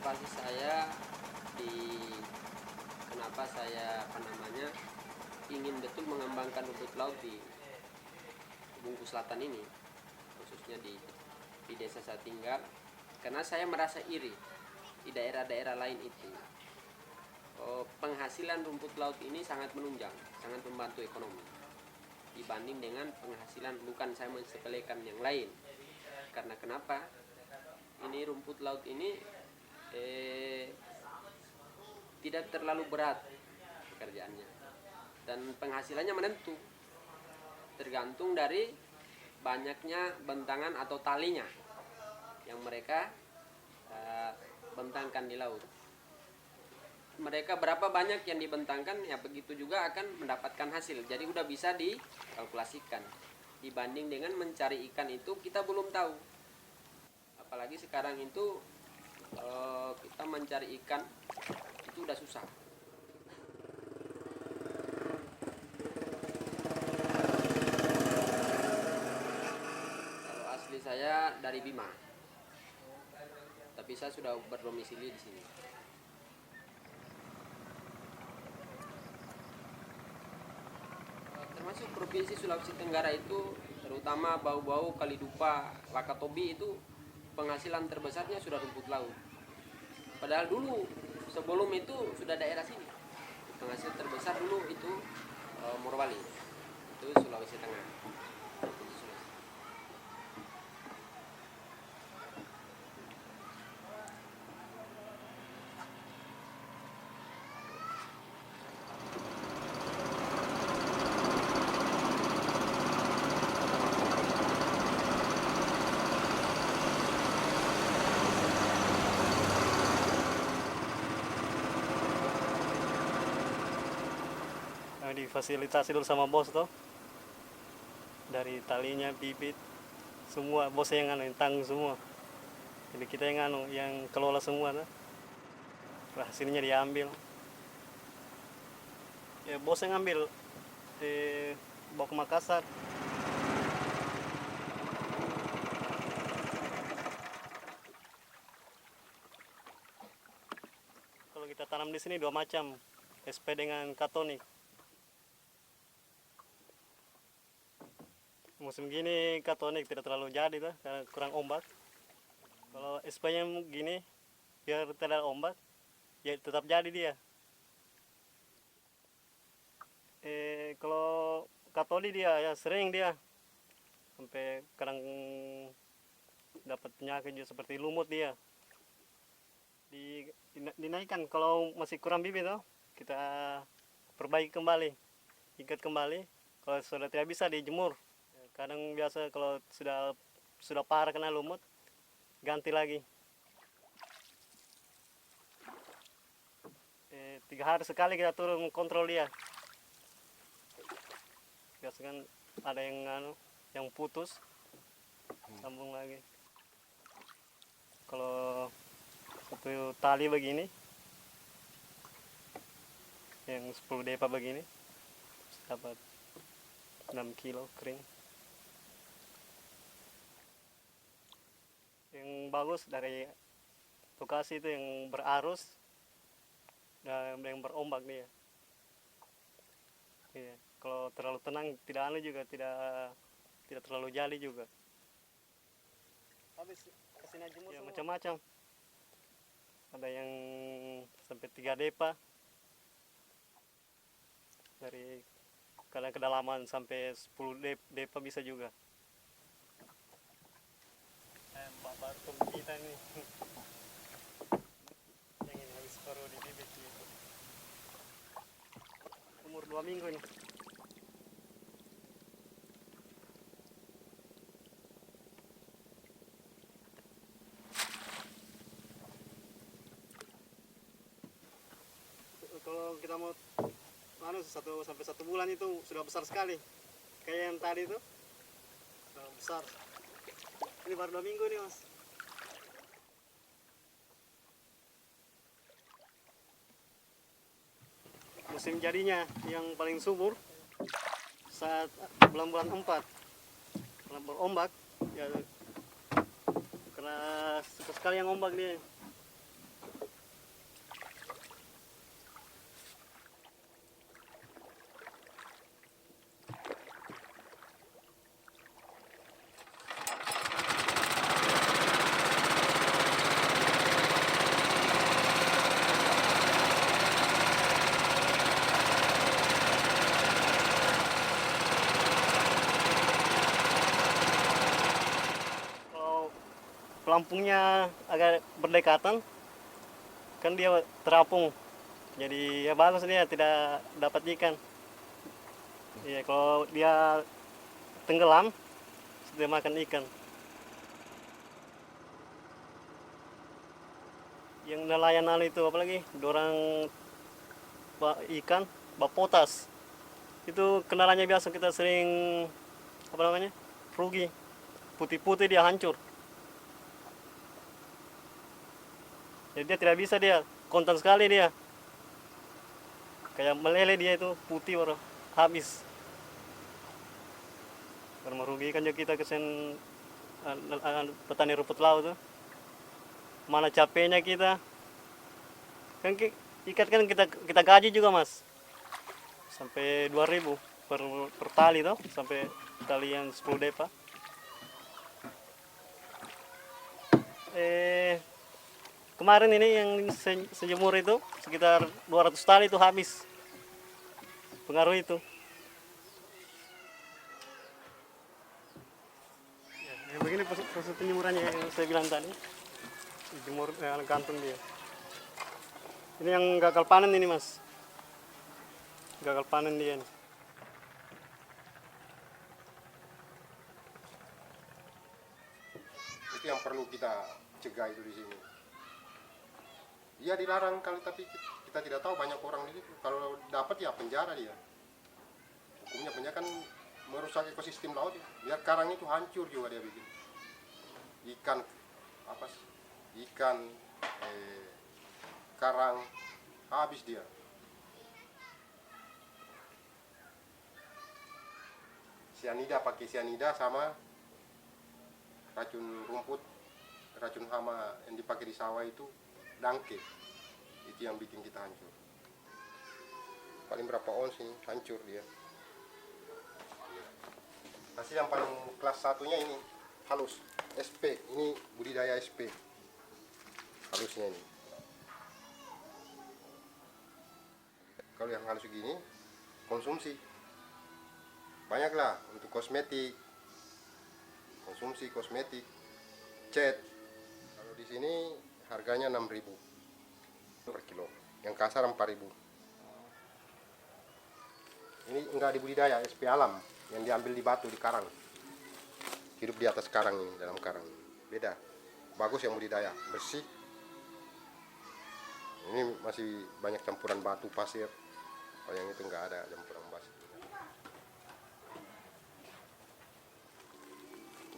motivasi saya di kenapa saya ingin betul mengembangkan rumput laut di Bungku Selatan ini, khususnya di desa saya tinggal, karena saya merasa iri di daerah-daerah lain itu penghasilan rumput laut ini sangat menunjang, sangat membantu ekonomi dibanding dengan penghasilan, bukan saya mensepelekan yang lain, karena kenapa ini rumput laut ini tidak terlalu berat pekerjaannya dan penghasilannya menentu, tergantung dari banyaknya bentangan atau talinya yang mereka bentangkan di laut. Mereka berapa banyak yang dibentangkan, ya begitu juga akan mendapatkan hasil. Jadi udah bisa dikalkulasikan. Dibanding dengan mencari ikan itu kita belum tahu. Apalagi sekarang itu kita mencari ikan itu udah susah. Kalau asli saya dari Bima, tapi saya sudah berdomisili di sini. Termasuk Provinsi Sulawesi Tenggara itu, terutama Bau-Bau, Kalidupa, Wakatobi itu penghasilan terbesarnya sudah rumput laut. Padahal dulu sebelum itu sudah daerah sini. Penghasil terbesar dulu itu Morowali, itu Sulawesi Tengah. Difasilitasi dulu sama bos tuh, dari talinya, bibit, semua bos yang yang tanggung semua. Jadi kita yang kelola semua tuh. Hasilnya diambil. Ya bos yang ngambil bawa ke Makassar. Kalau kita tanam di sini dua macam, SP dengan katonik. Musim gini katonik tidak terlalu jadi tuh, karena kurang ombak. Kalau SP-nya gini, biar tidak ombak, ya tetap jadi dia. Kalau katolik dia ya sering dia, sampai kadang dapat penyakit juga seperti lumut dia. Dinaikkan kalau masih kurang bibit tuh, kita perbaiki kembali, ikat kembali. Kalau sudah tidak bisa dijemur. Kadang biasa kalau sudah parah kena lumut, ganti lagi. 3 hari sekali kita turun kontrol dia. Biasa kan ada yang putus, sambung lagi. Kalau satu tali begini, yang 10 depa begini, dapat 6 kilo kering. Yang bagus dari lokasi itu yang berarus dan yang berombak dia. Iya. Kalau terlalu tenang tidak terlalu jali juga. Habis kesini jemur ya, macam-macam. Ada yang sampai 3 depa. Dari kadang kedalaman sampai 10 depa bisa juga. Baru kita nih. Yang ini habis baru dibibit gitu. Umur 2 minggu nih. Kalau kita mau 1 sampai 1 bulan itu sudah besar sekali. Kayak yang tadi itu sudah besar. Ini baru 2 minggu nih, Mas. Musim jadinya yang paling subur saat bulan-bulan 4. Bulan berombak, ya karena suka sekali yang ombak dia. pelampungnya agak berdekatan, kan dia terapung. Jadi ya bagus, dia tidak dapat ikan. Ya kalau dia tenggelam, sudah makan ikan. Yang nelayan itu apalagi dorang ikan bapotas. Itu kendalanya biasa kita sering apa namanya? Rugi. Putih-putih dia hancur. Jadi dia tidak bisa, dia kontan sekali dia. Kayak meleleh dia itu, putih baru habis. Karena merugikan juga kita kesen petani rumput laut tuh. Mana capeknya kita. Kan ikan kan kita gaji juga, Mas. Sampai 2.000 per tali tuh, sampai tali yang 10 depa. Kemarin ini yang sejemur itu sekitar 200 tali itu habis. Pengaruh itu. Ya, begini proses penjemurannya yang saya bilang tadi. Jemur gantung dia. Ini yang gagal panen ini, Mas. Gagal panen dia nih. Itu yang perlu kita cegah itu di sini. Dia dilarang kali, tapi kita tidak tahu banyak orang di situ. Kalau dapat ya penjara dia. Hukumnya penjara kan merusak ekosistem laut ya. Biar karang itu hancur juga dia bikin. Ikan apa sih? Ikan karang habis dia. Sianida, pakai sianida sama racun rumput, racun hama yang dipakai di sawah itu dangke. Itu yang bikin kita hancur. Paling berapa ons ini hancur dia. Hasil yang paling kelas satunya ini halus, SP. Ini budidaya SP. Halusnya ini. Kalau yang halus begini konsumsi. Banyaklah untuk kosmetik. Konsumsi kosmetik, cat. Kalau di sini harganya 6.000 per kilo, yang kasar 4.000. Ini enggak dibudidaya, SP alam yang diambil di batu di karang. Hidup di atas karang ini, dalam karang. Beda. Bagus yang budidaya, bersih. Ini masih banyak campuran batu, pasir. Kalau yang itu enggak ada campuran pasir.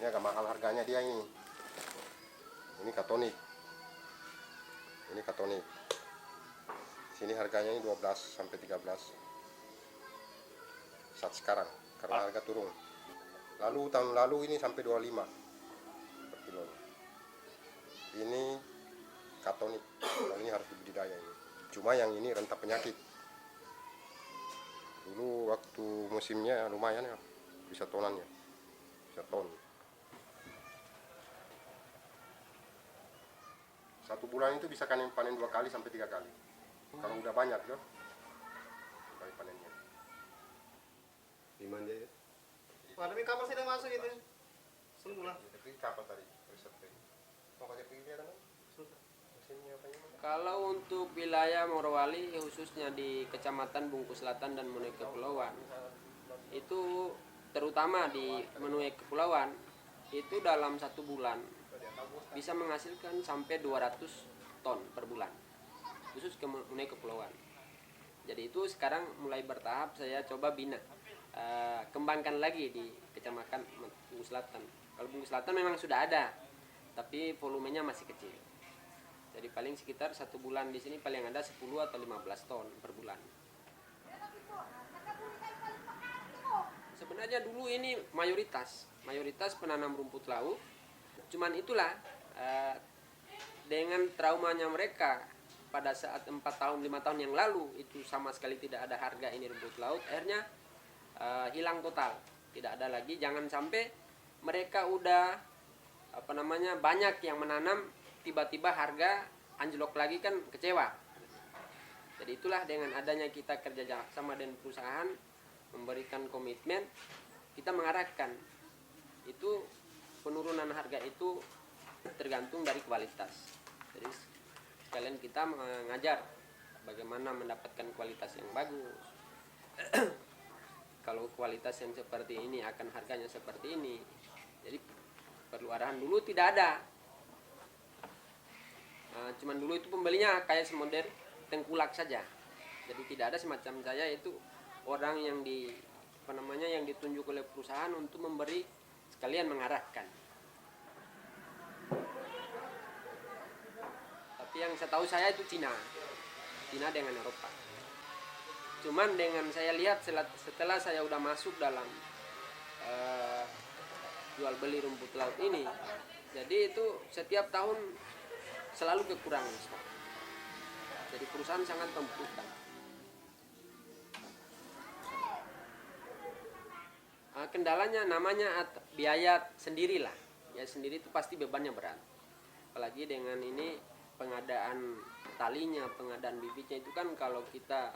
Ini agak mahal harganya dia ini. Ini katonik. Ini katonik. Sini harganya ini 12 sampai 13. Saat sekarang karena harga turun. Lalu tahun lalu ini sampai 25 per kilo. Ini katonik. Nah, ini harus dibudidaya ini. Cuma yang ini rentan penyakit. Dulu waktu musimnya lumayan ya, bisa tonannya. Bisa ton. 1 bulan itu bisa panen 2 kali sampai 3 kali. Kalau udah banyak ya, kali panennya. Gimana ya? Wah, tapi kapal sudah masuk itu. Semula. Tapi kapal tadi risetnya. Mau kasih pergi dia kan? Mesinnya apa ini? Kalau untuk wilayah Morowali khususnya di Kecamatan Bungkus Selatan dan Menuai Kepulauan, itu terutama di Menuai Kepulauan itu dalam 1 bulan bisa menghasilkan sampai 200 ton per bulan, khusus Menuai Kepulauan. Jadi itu sekarang mulai bertahap saya coba bina, kembangkan lagi di Kecamatan Bungkus Selatan. Kalau Bungkus Selatan memang sudah ada, tapi volumenya masih kecil. Jadi paling sekitar 1 bulan di sini paling ada 10 atau 15 ton per bulan. Sebenarnya dulu ini mayoritas penanam rumput laut. Cuman itulah dengan traumanya mereka pada saat 4 tahun 5 tahun yang lalu itu sama sekali tidak ada harga ini rumput laut, akhirnya hilang total, tidak ada lagi. Jangan sampai mereka udah banyak yang menanam, tiba-tiba harga anjlok lagi, kan kecewa. Jadi itulah dengan adanya kita kerja sama dengan perusahaan, memberikan komitmen, kita mengarahkan itu penurunan harga itu tergantung dari kualitas. Jadi sekalian kita mengajar bagaimana mendapatkan kualitas yang bagus. Kalau kualitas yang seperti ini akan harganya seperti ini. Jadi perlu arahan. Dulu tidak ada. Cuman dulu itu pembelinya kayak semodel tengkulak saja. Jadi tidak ada semacam saya itu orang yang yang ditunjuk oleh perusahaan untuk memberi sekalian mengarahkan. Tapi yang saya tahu saya itu Cina dengan Eropa. Cuman dengan saya lihat setelah saya udah masuk dalam jual beli rumput laut ini, jadi itu setiap tahun selalu kekurangan stok. Jadi perusahaan sangat membutuhkan. Kendalanya namanya biaya sendirilah. Biaya sendiri itu pasti bebannya berat. Apalagi dengan ini pengadaan talinya, pengadaan bibitnya itu kan kalau kita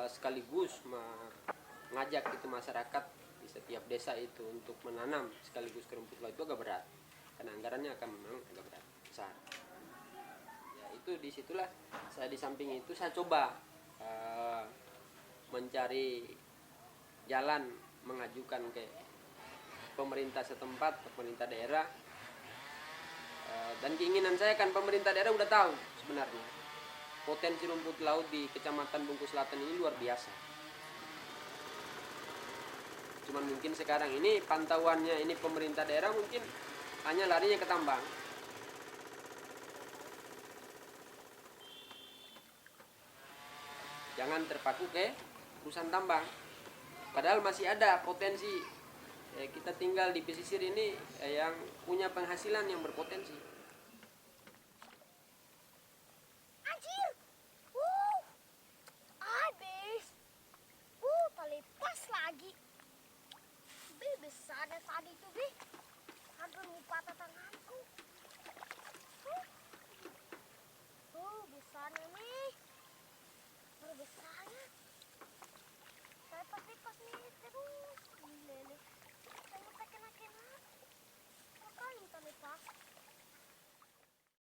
sekaligus mengajak itu masyarakat di setiap desa itu untuk menanam sekaligus ke rumput laut itu agak berat. Karena anggarannya akan memang agak berat, besar. Ya itu disitulah saya di samping itu saya coba mencari jalan mengajukan ke pemerintah setempat, pemerintah daerah, dan keinginan saya kan pemerintah daerah udah tahu sebenarnya potensi rumput laut di Kecamatan Bungku Selatan ini luar biasa. Cuman mungkin sekarang ini pantauannya ini pemerintah daerah mungkin hanya larinya ke tambang. Jangan terpaku ke perusahaan tambang. Padahal masih ada potensi kita tinggal di pesisir ini yang punya penghasilan yang berpotensi. Anjir! Habis! Terlepas lagi. Besarnya tadi tuh, hampir lupa tanganku.